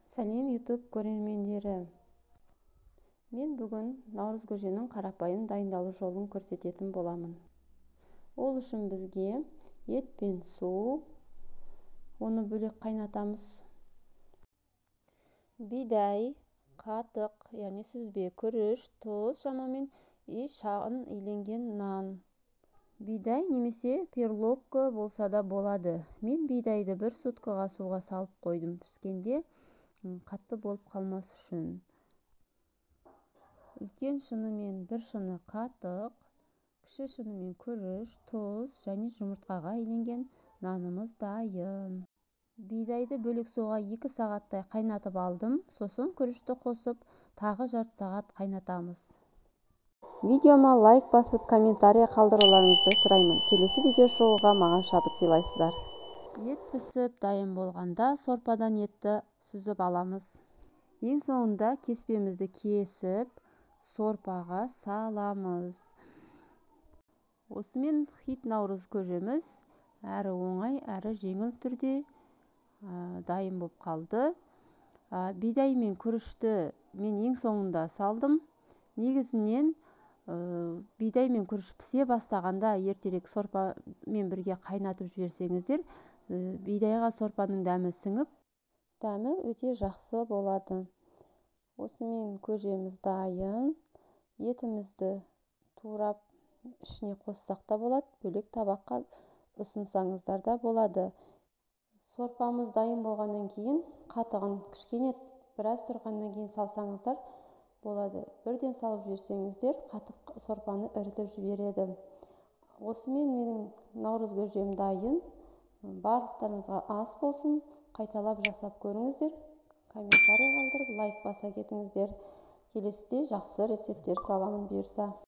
Сәлем YouTube көрермендері. Мен бүгін наурыз көженің қарапайым дайындалу жолын көрсететін боламын. Ол үшін бізге ет пен су, оны бөлек қайнатамыз. Бидай, қатық, яғни сүзбе, күріш, тұз, шамамен шағын иленген нан. Бидай немесе перловка болса да болады. Мен бидайды бір суткаға суға салып қойдым. Піскенде қатты болып қалмас үшін. Үлкен шынымен бір шыны қатық, кіші шынымен күріш, тұз және жұмыртқаға иленген нанымыз дайын. Бидайды бөлек суға 2 сағаттай қайнатып алдым. Сосын күрішті қосып, тағы жарты сағат қайнатамыз. Видеома лайк басып, комментарий қалдыруларыңызды сұраймын. Келесі видео шығуға маған шабыт сыйлайсыздар. Ет пісіп дайын болғанда сорпадан етті сүзіп аламыз. Ең соңында кеспемізді кесіп, сорпаға саламыз. Осымен хит наурыз көжеміз әрі оңай, әрі жеңіл түрде дайын болып қалды. Бидай мен күрішті мен ең соңында салдым. Негізінен бидай мен күріш пісе бастағанда ертерек сорпамен бірге қайнатып жіберсеңіздер, бидайға сорпаның дәмі сіңіп, дәмі өте жақсы болады. Осымен көжеміз дайын. Етімізді турап ішіне қоссақ та болады, бөлек табаққа ұсынсаңыздар да болады. Сорпамыз дайын болғаннан кейін қатығын кішкене біраз тұрғаннан кейін салсаңыздар болады. Бірден салып жіберсеңіздер, қатық сорпаны ірітіп жібереді. Осымен менің наурыз көжем дайын. Барлықтарыңызға ас болсын. Қайталап жасап көріңіздер. Комментарий қалдырып, лайк баса кетіңіздер. Келесіде жақсы рецепттер саламын бұйырса.